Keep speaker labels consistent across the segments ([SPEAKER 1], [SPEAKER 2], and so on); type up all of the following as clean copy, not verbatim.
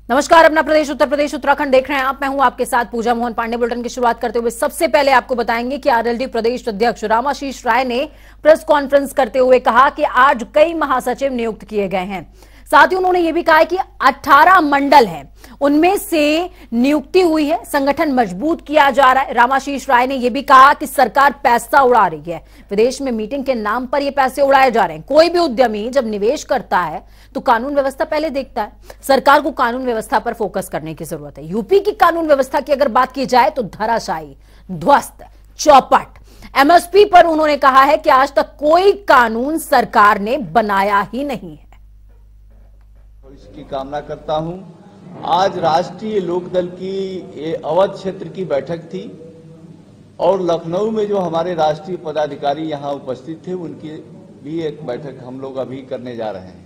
[SPEAKER 1] नमस्कार, अपना प्रदेश उत्तर प्रदेश उत्तराखंड देख रहे हैं आप। मैं हूं आपके साथ पूजा मोहन पांडे। बुलेटिन की शुरुआत करते हुए सबसे पहले आपको बताएंगे कि आरएलडी प्रदेश अध्यक्ष रामाशीष राय ने प्रेस कॉन्फ्रेंस करते हुए कहा कि आज कई महासचिव नियुक्त किए गए हैं। साथ ही उन्होंने यह भी कहा कि 18 मंडल हैं, उनमें से नियुक्ति हुई है, संगठन मजबूत किया जा रहा है। रामाशीष राय ने यह भी कहा कि सरकार पैसा उड़ा रही है, विदेश में मीटिंग के नाम पर ये पैसे उड़ाए जा रहे हैं। कोई भी उद्यमी जब निवेश करता है तो कानून व्यवस्था पहले देखता है। सरकार को कानून व्यवस्था पर फोकस करने की जरूरत है। यूपी की कानून व्यवस्था की अगर बात की जाए तो धराशायी, ध्वस्त, चौपट। एमएसपी पर उन्होंने कहा है कि आज तक कोई कानून सरकार ने बनाया ही नहीं है।
[SPEAKER 2] इसकी कामना करता हूं। आज राष्ट्रीय लोकदल की अवध क्षेत्र की बैठक थी और लखनऊ में जो हमारे राष्ट्रीय पदाधिकारी यहां उपस्थित थे उनकी भी एक बैठक हम लोग अभी करने जा रहे हैं।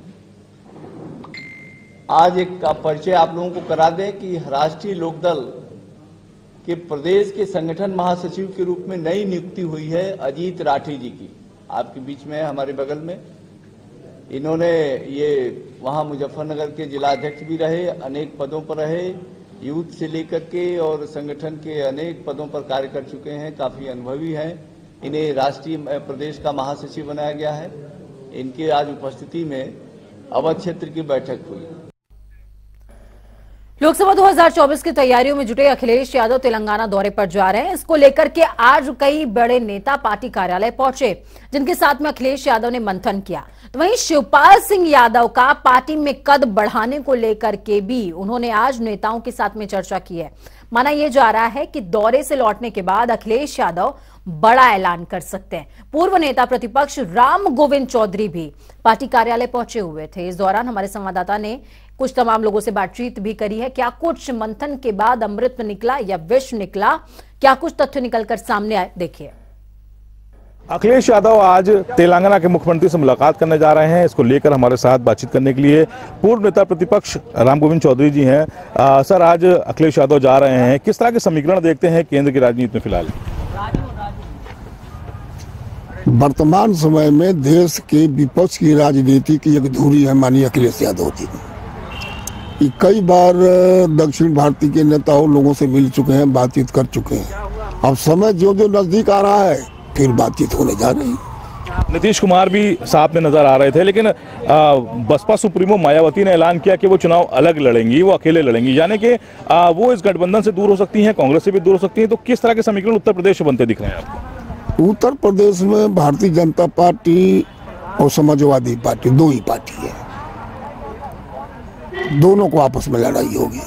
[SPEAKER 2] आज एक का परिचय आप लोगों को करा दें कि राष्ट्रीय लोकदल के प्रदेश के संगठन महासचिव के रूप में नई नियुक्ति हुई है अजीत राठी जी की। आपके बीच में हमारे बगल में इन्होंने ये वहाँ मुजफ्फरनगर के जिलाध्यक्ष भी रहे, अनेक पदों पर रहे, यूथ से लेकर के और संगठन के अनेक पदों पर कार्य कर चुके हैं, काफ़ी अनुभवी हैं। इन्हें राष्ट्रीय प्रदेश का महासचिव बनाया गया है। इनके आज उपस्थिति में अवध क्षेत्र की बैठक हुई।
[SPEAKER 1] लोकसभा 2024 की तैयारियों में जुटे अखिलेश यादव तेलंगाना दौरे पर जा रहे हैं। इसको लेकर के आज कई बड़े नेता पार्टी कार्यालय पहुंचे, जिनके साथ में अखिलेश यादव ने मंथन किया। तो वहीं शिवपाल सिंह यादव का पार्टी में कद बढ़ाने को लेकर के भी उन्होंने आज नेताओं के साथ में चर्चा की है। माना यह जा रहा है कि दौरे से लौटने के बाद अखिलेश यादव बड़ा ऐलान कर सकते हैं। पूर्व नेता प्रतिपक्ष राम गोविंद चौधरी भी पार्टी कार्यालय पहुंचे हुए थे। इस दौरान हमारे संवाददाता ने कुछ तमाम लोगों से बातचीत भी करी है। क्या कुछ मंथन के बाद अमृत निकला या विष निकला, क्या कुछ तथ्य निकलकर सामने आए, देखिए।
[SPEAKER 3] अखिलेश यादव आज तेलंगाना के मुख्यमंत्री से मुलाकात करने जा रहे हैं। इसको लेकर हमारे साथ बातचीत करने के लिए पूर्व नेता प्रतिपक्ष राम गोविंद चौधरी जी हैं। सर, आज अखिलेश यादव जा रहे हैं, किस तरह के समीकरण देखते हैं केंद्र की राजनीति में फिलहाल?
[SPEAKER 4] वर्तमान समय में देश के विपक्ष की राजनीति की एक धुरी है माननीय अखिलेश यादव जी। कई बार दक्षिण भारतीय के नेताओं लोगों से मिल चुके हैं, बातचीत कर चुके हैं। अब समय जो जो नजदीक आ रहा है फिर बातचीत होने जा रही है।
[SPEAKER 3] नीतीश कुमार भी साथ में नजर आ रहे थे, लेकिन बसपा सुप्रीमो मायावती ने ऐलान किया कि वो चुनाव अलग लड़ेंगी, वो अकेले लड़ेंगी, यानी कि वो इस गठबंधन से दूर हो सकती हैं, कांग्रेस से भी दूर हो सकती हैं। तो किस तरह के समीकरण उत्तर प्रदेश में बनते दिख रहे हैं आपको?
[SPEAKER 4] उत्तर प्रदेश में भारतीय जनता पार्टी और समाजवादी पार्टी दो ही पार्टी है, दोनों को आपस में लड़ाई होगी।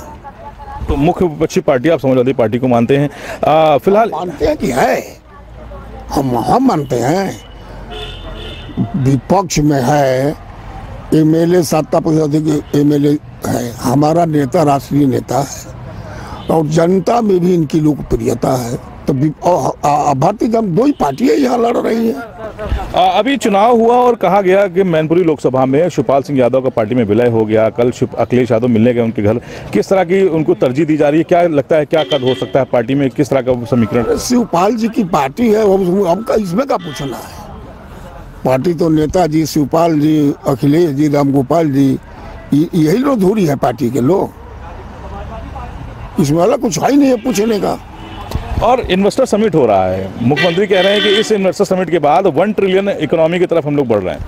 [SPEAKER 3] तो मुख्य विपक्षी पार्टी आप समाजवादी पार्टी को मानते हैं? फिलहाल
[SPEAKER 4] मानते हैं कि है, हम मानते हैं। विपक्ष में है एमएलए, 70% एमएलए है। हमारा नेता राष्ट्रीय नेता है और जनता में भी इनकी लोकप्रियता है। तो भारतीय जनता दो ही पार्टियां यहाँ लड़ रही हैं।
[SPEAKER 3] अभी चुनाव हुआ और कहा गया कि मैनपुरी लोकसभा में शिवपाल सिंह यादव का पार्टी में विलय हो गया। कल अखिलेश यादव मिलने गए उनके घर। किस तरह की उनको तरजीह दी जा रही है? क्या लगता है क्या कद हो सकता है पार्टी में? किस तरह का समीकरण?
[SPEAKER 4] शिवपाल जी की पार्टी है, हमका इसमें क्या पूछना है? पार्टी तो नेताजी शिवपाल जी, अखिलेश जी, रामगोपाल जी, यही लोग धुरी है पार्टी के लोग। इसमें अलग कुछ है ही नहीं है पूछने का।
[SPEAKER 3] और इन्वेस्टर समिट हो रहा है, मुख्यमंत्री कह रहे हैं कि इस इन्वेस्टर समिट के बाद 1 ट्रिलियन इकोनॉमी की तरफ हम लोग बढ़ रहे हैं।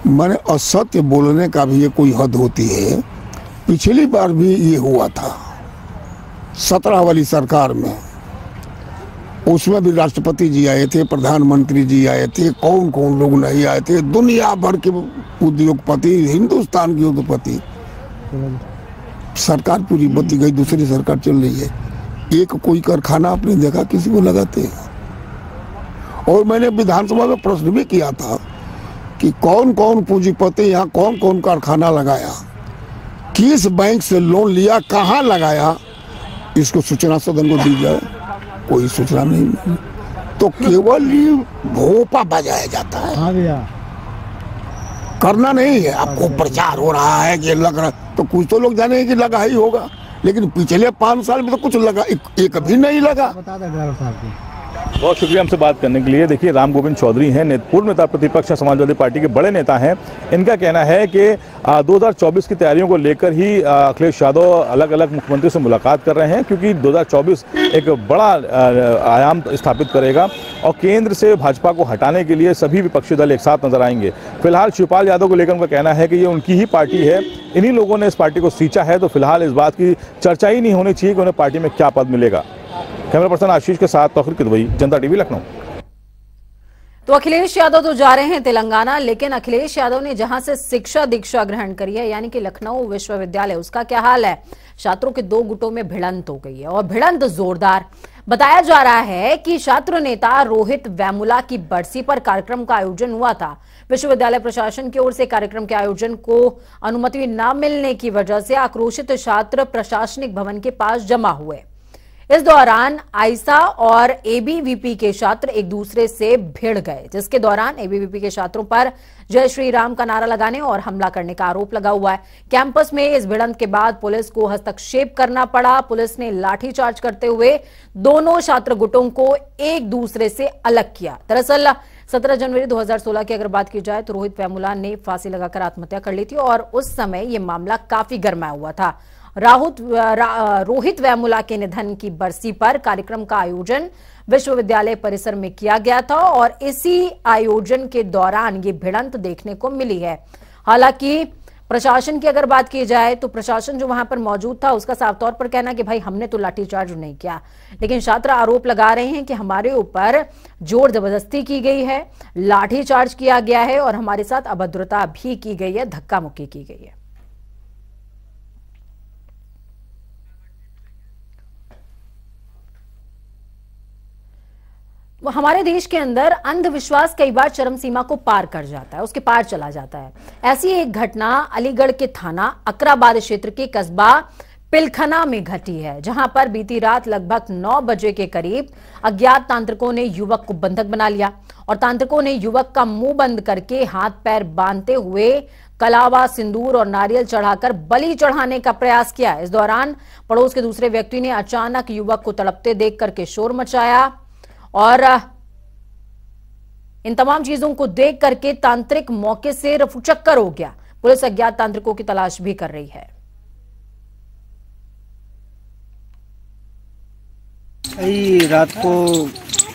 [SPEAKER 4] मैंने असत्य बोलने का भी ये कोई हद होती है। पिछली बार भी ये हुआ था 17 वाली सरकार में, उसमें भी राष्ट्रपति जी आए थे, प्रधानमंत्री जी आए थे, कौन कौन लोग नहीं आए थे। दुनिया भर के उद्योगपति, हिंदुस्तान के उद्योगपति। सरकार पूरी बदल गई, दूसरी सरकार चल रही है। एक कोई कारखाना आपने देखा किसी को लगाते? और मैंने विधानसभा में प्रश्न भी किया था कि कौन कौन पूंजीपति यहाँ कौन कौन कारखाना लगाया, किस बैंक से लोन लिया, कहाँ लगाया, इसको सूचना सदन को दी जाए। कोई सूचना नहीं मिली, तो केवल ये भोपा बजाया जाता है, करना नहीं है। आपको प्रचार हो रहा है कि लग रहा, तो कुछ तो लोग जाने कि लगा ही होगा, लेकिन पिछले 5 साल में तो कुछ लगा एक भी नहीं लगा।
[SPEAKER 3] बहुत शुक्रिया हमसे बात करने के लिए। देखिए, राम गोविंद चौधरी हैं, पूर्व नेता प्रतिपक्ष समाजवादी पार्टी के बड़े नेता हैं। इनका कहना है कि 2024 की तैयारियों को लेकर ही अखिलेश यादव अलग अलग मुख्यमंत्री से मुलाकात कर रहे हैं, क्योंकि 2024 एक बड़ा आयाम स्थापित करेगा और केंद्र से भाजपा को हटाने के लिए सभी विपक्षी दल एक साथ नजर आएंगे। फिलहाल शिवपाल यादव को लेकर उनका कहना है कि ये उनकी ही पार्टी है, इन्हीं लोगों ने इस पार्टी को सींचा है, तो फिलहाल इस बात की चर्चा ही नहीं होनी चाहिए कि उन्हें पार्टी में क्या पद मिलेगा। कैमरा पर्सन आशीष के साथ तौफीक किदवई, जनता टीवी, लखनऊ।
[SPEAKER 1] तो अखिलेश यादव तो जा रहे हैं तेलंगाना, लेकिन अखिलेश यादव ने जहां से शिक्षा दीक्षा ग्रहण करी है, यानी कि लखनऊ विश्वविद्यालय, उसका क्या हाल है? छात्रों के 2 गुटों में भिड़ंत हो गई है और भिड़ंत जोरदार। बताया जा रहा है कि छात्र नेता रोहित वेमुला की बरसी पर कार्यक्रम का आयोजन हुआ था। विश्वविद्यालय प्रशासन की ओर से कार्यक्रम के आयोजन को अनुमति न मिलने की वजह से आक्रोशित छात्र प्रशासनिक भवन के पास जमा हुए। इस दौरान आईसा और एबीवीपी के छात्र एक दूसरे से भिड़ गए, जिसके दौरान एबीवीपी के छात्रों पर जय श्री राम का नारा लगाने और हमला करने का आरोप लगा हुआ है। कैंपस में इस भिड़ंत के बाद पुलिस को हस्तक्षेप करना पड़ा। पुलिस ने लाठीचार्ज करते हुए दोनों छात्र गुटों को एक दूसरे से अलग किया। दरअसल 17 जनवरी 2016 की अगर बात की जाए तो रोहित वेमुला ने फांसी लगाकर आत्महत्या कर ली थी और उस समय यह मामला काफी गर्माया हुआ था। रोहित वेमुला के निधन की बरसी पर कार्यक्रम का आयोजन विश्वविद्यालय परिसर में किया गया था और इसी आयोजन के दौरान ये भिड़ंत देखने को मिली है। हालांकि प्रशासन की अगर बात की जाए तो प्रशासन जो वहां पर मौजूद था उसका साफ तौर पर कहना कि भाई हमने तो लाठीचार्ज नहीं किया, लेकिन छात्र आरोप लगा रहे हैं कि हमारे ऊपर जोर जबरदस्ती की गई है, लाठीचार्ज किया गया है और हमारे साथ अभद्रता भी की गई है, धक्का मुक्की की गई है। हमारे देश के अंदर अंधविश्वास कई बार चरम सीमा को पार कर जाता है, उसके पार चला जाता है। ऐसी एक घटना अलीगढ़ के थाना अकराबाद क्षेत्र के कस्बा पिलखना में घटी है, जहां पर बीती रात लगभग 9 बजे के करीब अज्ञात तांत्रिकों ने युवक को बंधक बना लिया और तांत्रिकों ने युवक का मुंह बंद करके हाथ पैर बांधते हुए कलावा, सिंदूर और नारियल चढ़ाकर बलि चढ़ाने का प्रयास किया। इस दौरान पड़ोस के दूसरे व्यक्ति ने अचानक युवक को तड़पते देख करके शोर मचाया और इन तमाम चीजों को देख करके तांत्रिक मौके से रफूचक्कर हो गया। पुलिस अज्ञात तांत्रिकों की तलाश भी कर रही है।
[SPEAKER 5] रात को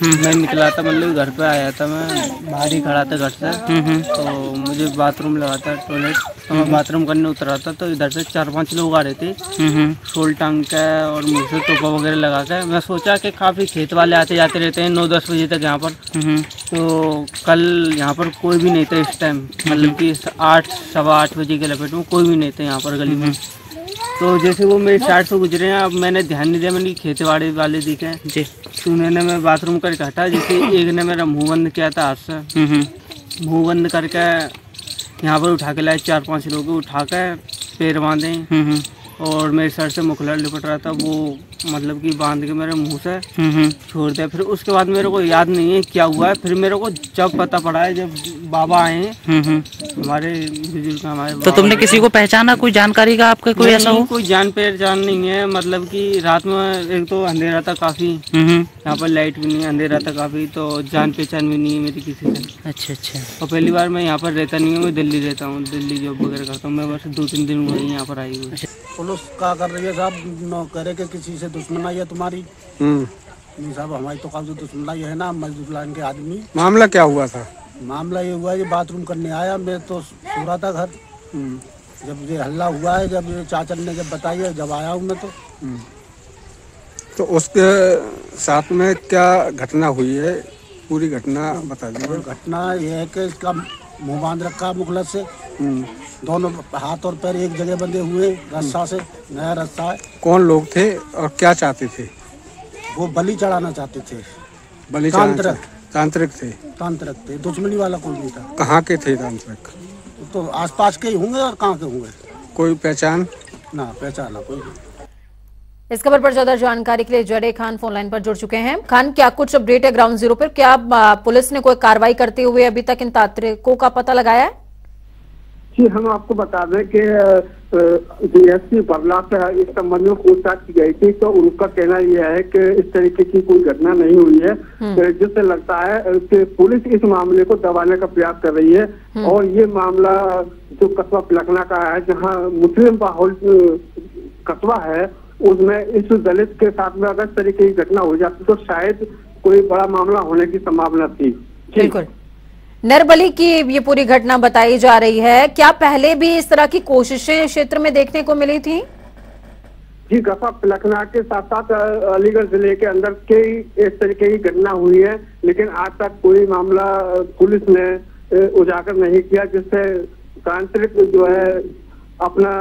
[SPEAKER 5] मैं निकला था, मतलब घर पे आया था, मैं बाहर ही खड़ा था घर से, तो मुझे बाथरूम लगा था, टॉयलेट, तो मैं बाथरूम करने उतरा था तो इधर से 4-5 लोग आ रहे थे, शोल टांग के और मुँह से टोपा वगैरह लगा के। मैं सोचा कि काफ़ी खेत वाले आते जाते रहते हैं 9-10 बजे तक यहाँ पर, तो कल यहाँ पर कोई भी नहीं था इस टाइम, मतलब कि 8, सवा 8 बजे के लपेट में कोई भी नहीं था यहाँ पर गली में। तो जैसे वो मेरे साइड से गुजरे हैं, अब मैंने ध्यान नहीं दिया, मैंने खेत वाले दिखे जी, तो उन्होंने मैं बाथरूम करके हटा, जैसे एक ने मेरा मुंह बंद किया था हाथ से, मुंह बंद करके यहाँ पर उठा के लाए, 4-5 लोग उठा के पैर बांधे और मेरे सर से मुखला लिपट रहा था, वो मतलब कि बांध के मेरे मुंह से छोड़ दिया। फिर उसके बाद मेरे को याद नहीं है क्या हुआ है। फिर मेरे को जब पता पड़ा है, जब बाबा आए हमारे बुजुर्ग, हमारे
[SPEAKER 6] तो तुमने किसी को पहचाना, कोई जानकारी का आपके कोई ऐसा हो?
[SPEAKER 5] कोई जान पहचान नहीं है, मतलब कि रात में एक तो अंधेरा था काफी, यहाँ पर लाइट भी नहीं, अंधेरा था काफी, तो जान पहचान भी नहीं है मेरी किसी से।
[SPEAKER 6] अच्छा अच्छा।
[SPEAKER 5] और पहली बार मैं यहाँ पर रहता नहीं हूँ, मैं दिल्ली रहता हूँ, दिल्ली जॉब वगैरह करता हूँ, मैं बस 2-3 दिन हुए यहाँ पर आई हुई।
[SPEAKER 7] पुलिस क्या कर रही है साहब, न करे कि किसी से दुश्मनाई है तुम्हारी? नहीं साहब, हमारी तो काफी दुश्मनाई है ना, मजदूर लाइन के आदमी।
[SPEAKER 8] मामला क्या हुआ था?
[SPEAKER 7] मामला ये हुआ है, ये बाथरूम करने आया, मैं तो सो रहा था घर, जब ये हल्ला हुआ है, जब ये चाचन ने जब बताई है, जब आया हूँ मैं
[SPEAKER 8] तो उसके साथ में क्या घटना हुई है, पूरी घटना बता दीजिए।
[SPEAKER 7] घटना ये है कि इसका मुंह बांध रखा मुखलत से, दोनों हाथ और पैर एक जगह बंधे हुए रस्सा से, नया रस्सा है।
[SPEAKER 8] कौन लोग थे और क्या चाहते थे?
[SPEAKER 7] वो बलि चढ़ाना चाहते थे।
[SPEAKER 8] बलि तांत्रिक थे?
[SPEAKER 7] तांत्रिक थे, दुश्मनी वाला कोई नहीं था।
[SPEAKER 8] कहाँ के थे तांत्रिक?
[SPEAKER 7] तो आसपास के ही होंगे और कहाँ के होंगे,
[SPEAKER 8] कोई पहचान?
[SPEAKER 7] ना पहचाना कोई।
[SPEAKER 1] इस खबर पर ज्यादा जानकारी के लिए जडे खान फोन लाइन पर जुड़ चुके हैं। खान, क्या कुछ अपडेट है ग्राउंड जीरो पर? क्या पुलिस ने कोई कार्रवाई करते हुए अभी तक इन तांत्रिकों का पता लगाया है?
[SPEAKER 9] जी, हम आपको बता दें कि डीएसपी बरला से इस संबंध में पूछताछ की गई थी, तो उनका कहना यह है कि इस तरीके की कोई घटना नहीं हुई है, जिससे लगता है कि पुलिस इस मामले को दबाने का प्रयास कर रही है। और ये मामला जो कस्बा पिलखना का है, जहां मुस्लिम बाहुल कस्बा है, उसमें इस दलित के साथ में अगर इस तरीके की घटना हो जाती तो शायद कोई बड़ा मामला होने की संभावना थी।
[SPEAKER 1] बिल्कुल। नरबली की ये पूरी घटना बताई जा रही है, क्या पहले भी इस तरह की कोशिशें क्षेत्र में देखने को मिली थी?
[SPEAKER 9] जी, कस्बा पिलखना के साथ साथ अलीगढ़ जिले के अंदर कई इस तरीके की घटना हुई है, लेकिन आज तक कोई मामला पुलिस ने उजागर नहीं किया, जिससे तांत्रिक जो है अपना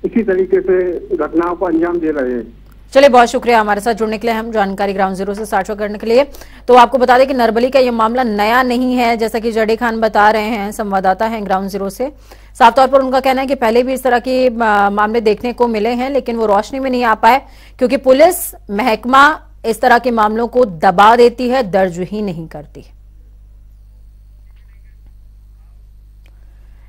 [SPEAKER 9] इसी तरीके से घटनाओं को अंजाम दे रहे हैं।
[SPEAKER 1] चलिए, बहुत शुक्रिया हमारे साथ जुड़ने के लिए, हम जानकारी ग्राउंड जीरो से साझा करने के लिए। तो आपको बता दें कि नरबली का ये मामला नया नहीं है, जैसा कि जड़ी खान बता रहे हैं, संवाददाता हैं ग्राउंड जीरो से। साफ तौर पर उनका कहना है कि पहले भी इस तरह के मामले देखने को मिले हैं, लेकिन वो रोशनी में नहीं आ पाए क्योंकि पुलिस महकमा इस तरह के मामलों को दबा देती है, दर्ज ही नहीं करती।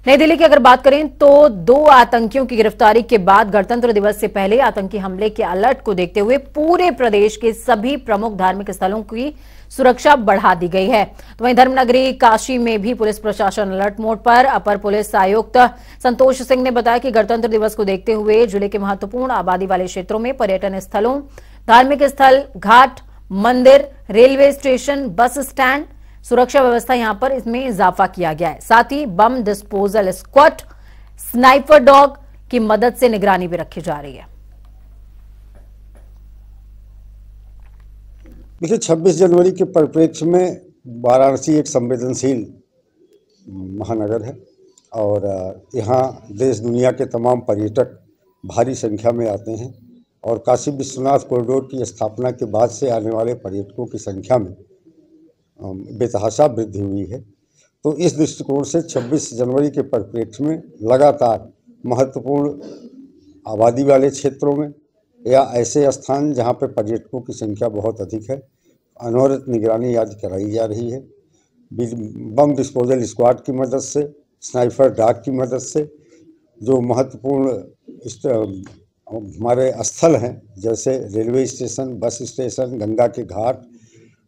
[SPEAKER 1] नई दिल्ली की अगर बात करें तो 2 आतंकियों की गिरफ्तारी के बाद गणतंत्र दिवस से पहले आतंकी हमले के अलर्ट को देखते हुए पूरे प्रदेश के सभी प्रमुख धार्मिक स्थलों की सुरक्षा बढ़ा दी गई है। तो वहीं धर्मनगरी काशी में भी पुलिस प्रशासन अलर्ट मोड पर। अपर पुलिस आयुक्त संतोष सिंह ने बताया कि गणतंत्र दिवस को देखते हुए जिले के महत्वपूर्ण आबादी वाले क्षेत्रों में पर्यटन स्थलों, धार्मिक स्थल, घाट, मंदिर, रेलवे स्टेशन, बस स्टैंड, सुरक्षा व्यवस्था यहां पर इसमें इजाफा किया गया है। साथ ही bomb disposal squad, sniper dog की मदद से निगरानी भी रखी जा रही है।
[SPEAKER 10] देखिए, 26 जनवरी के परिप्रेक्ष्य में वाराणसी एक संवेदनशील महानगर है और यहाँ देश दुनिया के तमाम पर्यटक भारी संख्या में आते हैं और काशी विश्वनाथ कॉरिडोर की स्थापना के बाद से आने वाले पर्यटकों की संख्या में बेतहाशा वृद्धि हुई है। तो इस दृष्टिकोण से 26 जनवरी के परिप्रेक्ष्य में लगातार महत्वपूर्ण आबादी वाले क्षेत्रों में या ऐसे स्थान जहां पर पर्यटकों की संख्या बहुत अधिक है, अनवरत निगरानी आज कराई जा रही है। बम डिस्पोजल स्क्वाड की मदद से, स्नाइपर डॉग की मदद से जो महत्वपूर्ण हमारे स्थल हैं, जैसे railway station, bus station, Ganga के घाट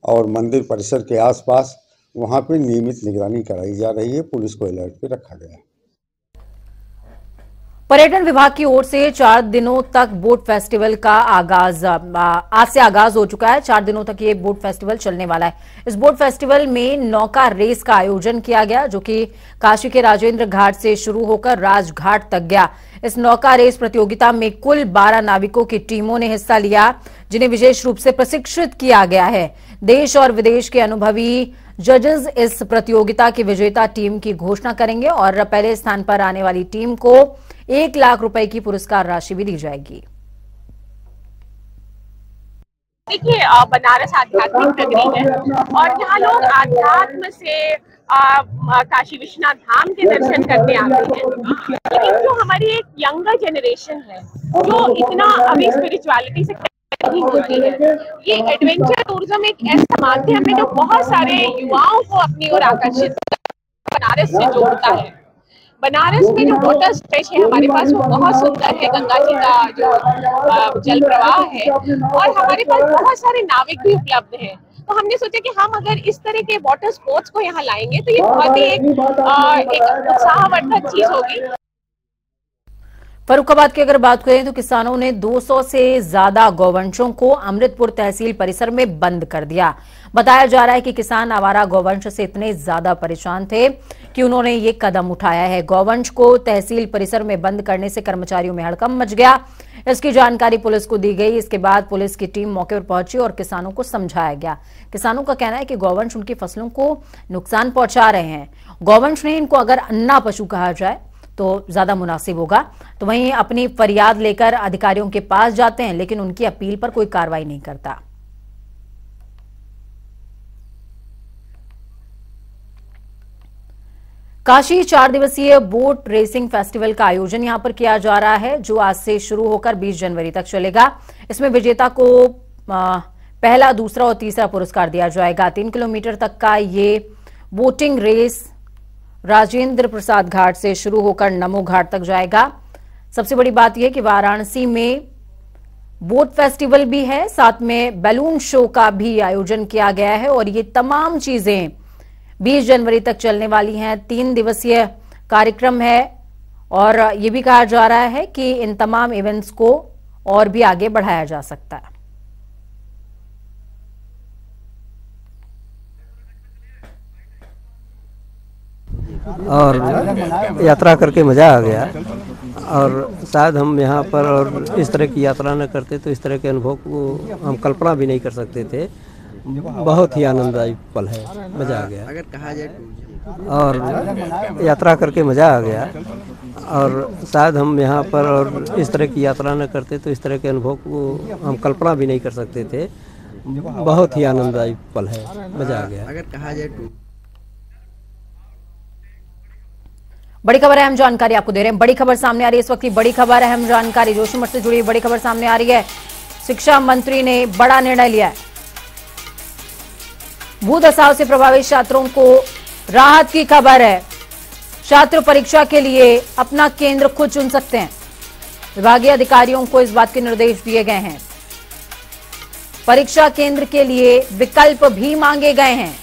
[SPEAKER 10] और मंदिर परिसर के आसपास, वहां पे नियमित निगरानी कराई जा रही है। पुलिस को अलर्ट पे रखा गया है।
[SPEAKER 1] पर्यटन विभाग की ओर से 4 दिनों तक बोट फेस्टिवल का आगाज आज से आगाज हो चुका है। 4 दिनों तक ये बोट फेस्टिवल चलने वाला है। इस बोट फेस्टिवल में नौका रेस का आयोजन किया गया, जो कि काशी के राजेंद्र घाट से शुरू होकर राजघाट तक गया। इस नौका रेस प्रतियोगिता में कुल 12 नाविकों की टीमों ने हिस्सा लिया, जिन्हें विशेष रूप से प्रशिक्षित किया गया है। देश और विदेश के अनुभवी जजेस इस प्रतियोगिता की विजेता टीम की घोषणा करेंगे और पहले स्थान पर आने वाली टीम को 1 लाख रुपए की पुरस्कार राशि भी दी जाएगी।
[SPEAKER 11] देखिए, बनारस आध्यात्मिक नगरी है और यहाँ लोग आध्यात्म से काशी विश्वनाथ धाम के दर्शन करने आते हैं। लेकिन जो हमारी एक यंगर जनरेशन है, जो इतना अभी स्पिरिचुअलिटी से नहीं होती है, ये एडवेंचर टूरिज्म एक ऐसा माध्यम है जो बहुत सारे युवाओं को अपनी ओर आकर्षित बनारस से जोड़ता है। बनारस में जो वाटर स्ट्रेच है हमारे पास, वो बहुत सुंदर है। गंगा जी का जो जल प्रवाह है और हमारे पास बहुत सारे नाविक भी उपलब्ध हैं। तो हमने सोचा कि हम अगर इस तरह के वाटर स्पोर्ट्स को यहाँ लाएंगे तो ये बहुत ही एक उत्साहवर्धक चीज होगी।
[SPEAKER 1] फर्रुखाबाद की अगर बात करें तो किसानों ने 200 से ज्यादा गौवंशों को अमृतपुर तहसील परिसर में बंद कर दिया। बताया जा रहा है कि किसान आवारा गौवंश से इतने ज्यादा परेशान थे कि उन्होंने ये कदम उठाया है। गौवंश को तहसील परिसर में बंद करने से कर्मचारियों में हड़कंप मच गया। इसकी जानकारी पुलिस को दी गई। इसके बाद पुलिस की टीम मौके पर पहुंची और किसानों को समझाया गया। किसानों का कहना है कि गौवंश उनकी फसलों को नुकसान पहुंचा रहे हैं। गौवंश ने इनको अगर अन्ना पशु कहा जाए तो ज्यादा मुनासिब होगा। तो वहीं अपनी फरियाद लेकर अधिकारियों के पास जाते हैं, लेकिन उनकी अपील पर कोई कार्रवाई नहीं करता। काशी 4 दिवसीय बोट रेसिंग फेस्टिवल का आयोजन यहां पर किया जा रहा है, जो आज से शुरू होकर 20 जनवरी तक चलेगा। इसमें विजेता को पहला, दूसरा और तीसरा पुरस्कार दिया जाएगा। 3 किलोमीटर तक का ये बोटिंग रेस राजेंद्र प्रसाद घाट से शुरू होकर नमो घाट तक जाएगा। सबसे बड़ी बात यह कि वाराणसी में बोट फेस्टिवल भी है, साथ में बैलून शो का भी आयोजन किया गया है और ये तमाम चीजें 20 जनवरी तक चलने वाली हैं। 3 दिवसीय कार्यक्रम है और ये भी कहा जा रहा है कि इन तमाम इवेंट्स को और भी आगे बढ़ाया जा सकता है।
[SPEAKER 12] और यात्रा करके मज़ा आ गया और शायद हम यहाँ पर और इस तरह की यात्रा न करते तो इस तरह के अनुभव को हम कल्पना भी नहीं कर सकते थे। बहुत ही आनंददायी पल है, मज़ा आ गया। अगर कहा जाए और यात्रा करके मज़ा आ गया और शायद हम यहाँ पर और इस तरह की यात्रा न करते तो इस तरह के अनुभव को हम कल्पना भी नहीं कर सकते थे। बहुत ही आनंददायी पल है, मज़ा आ गया। अगर कहा जाए
[SPEAKER 1] बड़ी खबर, अहम जानकारी आपको दे रहे हैं। बड़ी खबर सामने आ रही है इस वक्त की बड़ी खबर, अहम जानकारी जोशीमठ से जुड़ी बड़ी खबर सामने आ रही है। शिक्षा मंत्री ने बड़ा निर्णय लिया है। भूदशाओं से प्रभावित छात्रों को राहत की खबर है। छात्र परीक्षा के लिए अपना केंद्र खुद चुन सकते हैं। विभागीय अधिकारियों को इस बात के निर्देश दिए गए हैं। परीक्षा केंद्र के लिए विकल्प भी मांगे गए हैं।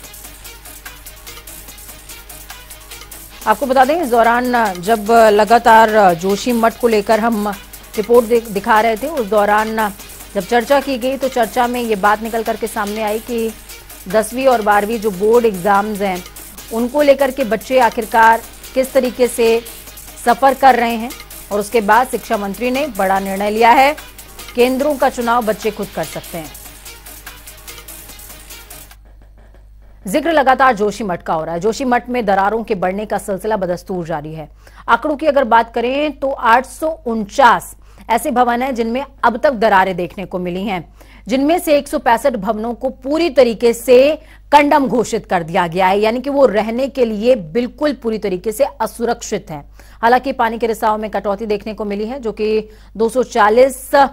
[SPEAKER 1] आपको बता दें, इस दौरान जब लगातार जोशीमठ को लेकर हम रिपोर्ट दिखा रहे थे, उस दौरान जब चर्चा की गई तो चर्चा में ये बात निकल करके सामने आई कि 10वीं और 12वीं जो बोर्ड एग्जाम्स हैं उनको लेकर के बच्चे आखिरकार किस तरीके से सफर कर रहे हैं। और उसके बाद शिक्षा मंत्री ने बड़ा निर्णय लिया है, केंद्रों का चुनाव बच्चे खुद कर सकते हैं। जिक्र लगातार जोशीमठ का हो रहा है। जोशीमठ में दरारों के बढ़ने का सिलसिला बदस्तूर जारी है। आंकड़ों की अगर बात करें तो 849 ऐसे भवन हैं जिनमें अब तक दरारें देखने को मिली हैं, जिनमें से 165 भवनों को पूरी तरीके से कंडम घोषित कर दिया गया है, यानी कि वो रहने के लिए बिल्कुल पूरी तरीके से असुरक्षित हैं। हालांकि पानी के रिसाव में कटौती देखने को मिली है, जो कि 240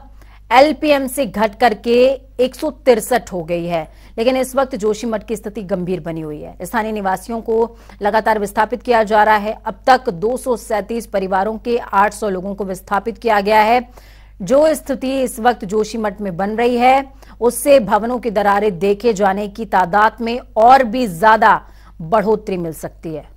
[SPEAKER 1] एलपीएम से घट करके 163 हो गई है। लेकिन इस वक्त जोशीमठ की स्थिति गंभीर बनी हुई है। स्थानीय निवासियों को लगातार विस्थापित किया जा रहा है। अब तक 237 परिवारों के 800 लोगों को विस्थापित किया गया है। जो स्थिति इस वक्त जोशीमठ में बन रही है, उससे भवनों की दरारें देखे जाने की तादाद में और भी ज्यादा बढ़ोतरी मिल सकती है।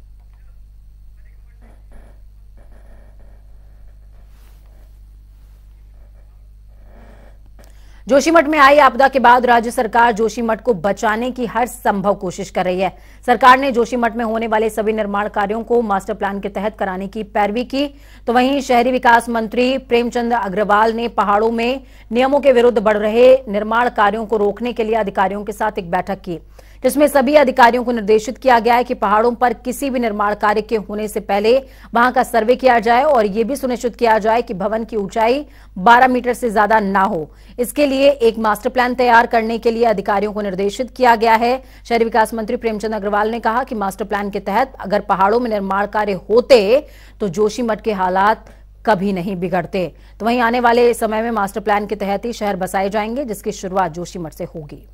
[SPEAKER 1] जोशीमठ में आई आपदा के बाद राज्य सरकार जोशीमठ को बचाने की हर संभव कोशिश कर रही है। सरकार ने जोशीमठ में होने वाले सभी निर्माण कार्यों को मास्टर प्लान के तहत कराने की पैरवी की। तो वहीं शहरी विकास मंत्री प्रेमचंद अग्रवाल ने पहाड़ों में नियमों के विरुद्ध बढ़ रहे निर्माण कार्यों को रोकने के लिए अधिकारियों के साथ एक बैठक की, जिसमें सभी अधिकारियों को निर्देशित किया गया है कि पहाड़ों पर किसी भी निर्माण कार्य के होने से पहले वहां का सर्वे किया जाए और यह भी सुनिश्चित किया जाए कि भवन की ऊंचाई 12 मीटर से ज्यादा ना हो। इसके लिए एक मास्टर प्लान तैयार करने के लिए अधिकारियों को निर्देशित किया गया है। शहरी विकास मंत्री प्रेमचंद अग्रवाल ने कहा कि मास्टर प्लान के तहत अगर पहाड़ों में निर्माण कार्य होते तो जोशीमठ के हालात कभी नहीं बिगड़ते। तो वहीं आने वाले समय में मास्टर प्लान के तहत ही शहर बसाए जाएंगे, जिसकी शुरुआत जोशीमठ से होगी।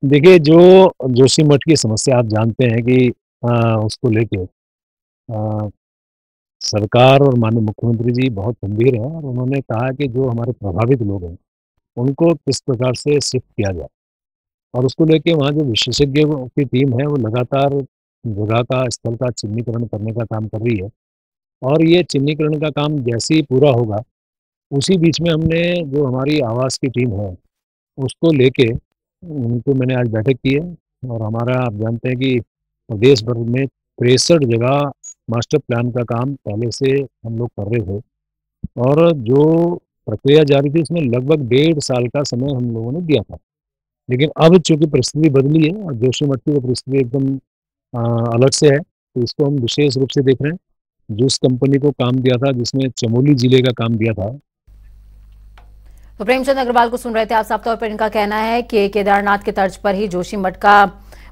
[SPEAKER 13] देखिए, जो जोशीमठ की समस्या आप जानते हैं कि उसको लेके सरकार और माननीय मुख्यमंत्री जी बहुत गंभीर हैं और उन्होंने कहा कि जो हमारे प्रभावित लोग हैं उनको किस प्रकार से शिफ्ट किया जाए, और उसको लेके वहाँ जो विशेषज्ञों की टीम है वो लगातार जगह का, स्थल का चिन्हीकरण करने का काम कर रही है। और ये चिन्हीकरण का काम जैसे ही पूरा होगा उसी बीच में हमने जो हमारी आवास की टीम है उसको लेके उनको मैंने आज बैठक की है। और हमारा आप जानते हैं कि प्रदेश भर में 63 जगह मास्टर प्लान का काम पहले से हम लोग कर रहे थे और जो प्रक्रिया जारी थी उसमें लगभग 1.5 साल का समय हम लोगों ने दिया था। लेकिन अब चूंकि परिस्थिति बदली है और जोशीमठ की परिस्थिति एकदम अलग से है, तो इसको हम विशेष रूप से देख रहे हैं। जिस कंपनी को काम दिया था, जिसने चमोली जिले का काम दिया था,
[SPEAKER 1] तो प्रेमचंद अग्रवाल को सुन रहे थे आप। साफ तौर पर इनका कहना है कि केदारनाथ के तर्ज पर ही जोशीमठ का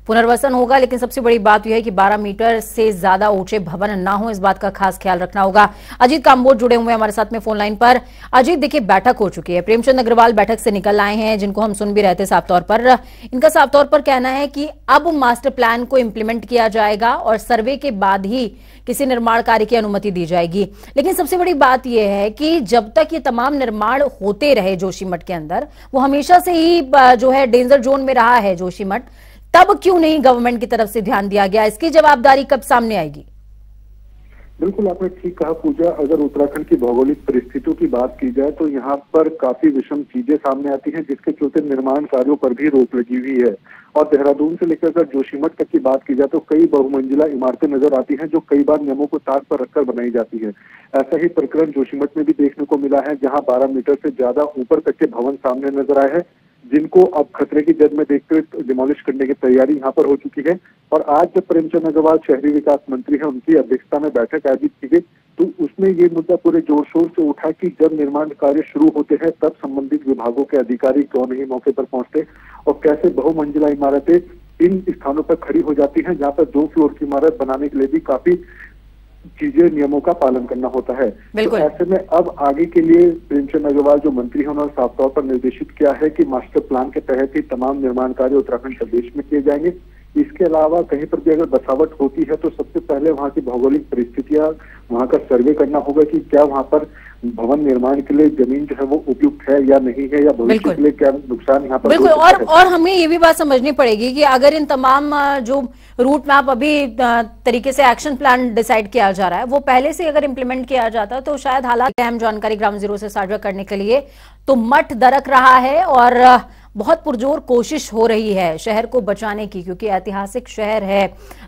[SPEAKER 1] पुनर्वसन होगा, लेकिन सबसे बड़ी बात यह है कि 12 मीटर से ज्यादा ऊंचे भवन ना हो, इस बात का खास ख्याल रखना होगा। अजीत काम्बोज जुड़े हुए हैं हमारे साथ में फोन लाइन पर। अजीत, देखिए बैठक हो चुकी है, प्रेमचंद अग्रवाल बैठक से निकल आए हैं, जिनको हम सुन भी रहे थे साफ तौर पर। इनका साफ तौर पर कहना है कि अब मास्टर प्लान को इंप्लीमेंट किया जाएगा और सर्वे के बाद ही किसी निर्माण कार्य की अनुमति दी जाएगी। लेकिन सबसे बड़ी बात यह है कि जब तक ये तमाम निर्माण होते रहे जोशीमठ के अंदर, वो हमेशा से ही जो है डेंजर जोन में रहा है जोशीमठ, तब क्यों नहीं गवर्नमेंट की तरफ से ध्यान दिया गया? इसकी जवाबदारी कब सामने आएगी?
[SPEAKER 14] बिल्कुल आपने ठीक कहा पूजा। अगर उत्तराखंड की भौगोलिक परिस्थितियों की बात की जाए तो यहाँ पर काफी विषम चीजें सामने आती हैं, जिसके चलते निर्माण कार्यों पर भी रोक लगी हुई है। और देहरादून से लेकर अगर जोशीमठ तक की बात की जाए तो कई बहुमंजिला इमारतें नजर आती हैं, जो कई बार नियमों को ताक पर रखकर बनाई जाती है। ऐसा ही प्रकरण जोशीमठ में भी देखने को मिला है, जहाँ 12 मीटर से ज्यादा ऊपर तक के भवन सामने नजर आए हैं, जिनको अब खतरे की जद में देखते डिमोलिश करने की तैयारी यहाँ पर हो चुकी है। और आज जब प्रेमचंद अग्रवाल शहरी विकास मंत्री हैं, उनकी अध्यक्षता में बैठक आयोजित की गई, तो उसमें ये मुद्दा पूरे जोर शोर से उठा कि जब निर्माण कार्य शुरू होते हैं तब संबंधित विभागों के अधिकारी क्यों नहीं मौके पर पहुंचते, और कैसे बहुमंजिला इमारतें इन स्थानों पर खड़ी हो जाती हैं, जहाँ पर 2 फ्लोर की इमारत बनाने के लिए भी काफी चीजें नियमों का पालन करना होता है। तो ऐसे में अब आगे के लिए प्रेमचंद अग्रवाल जो मंत्री हैं, उन्होंने साफ तौर पर निर्देशित किया है कि मास्टर प्लान के तहत ही तमाम निर्माण कार्य उत्तराखंड प्रदेश में किए जाएंगे। इसके अलावा कहीं पर भी अगर बसावट होती है तो सबसे पहले वहाँ की भौगोलिक परिस्थितियां, वहाँ का सर्वे करना होगा कि क्या वहाँ पर भवन निर्माण के लिए जमीन जो है वो उपयुक्त है या नहीं है, या भविष्य के लिए क्या नुकसान यहाँ पर
[SPEAKER 1] बिल्कुल। और हमें ये भी बात समझनी पड़ेगी कि अगर इन तमाम जो रूट मैप अभी तरीके से एक्शन प्लान डिसाइड किया जा रहा है, वो पहले से अगर इम्प्लीमेंट किया जाता तो शायद हालात अहम जानकारी ग्राउंड जीरो से साझा करने के लिए तो मठ दरक रहा है और बहुत पुरजोर कोशिश हो रही है शहर को बचाने की, क्योंकि ऐतिहासिक शहर है,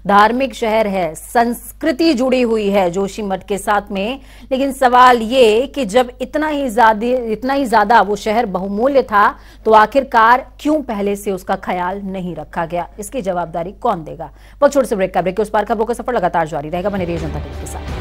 [SPEAKER 1] धार्मिक शहर है, संस्कृति जुड़ी हुई है जोशीमठ के साथ में। लेकिन सवाल ये कि जब इतना ही ज्यादा वो शहर बहुमूल्य था, तो आखिरकार क्यों पहले से उसका ख्याल नहीं रखा गया? इसकी जवाबदारी कौन देगा? बहुत छोटे से ब्रेक का, ब्रेक के उस पार खबरों का सफर लगातार जारी रहेगा। बने रहिए जनता टीवी के साथ।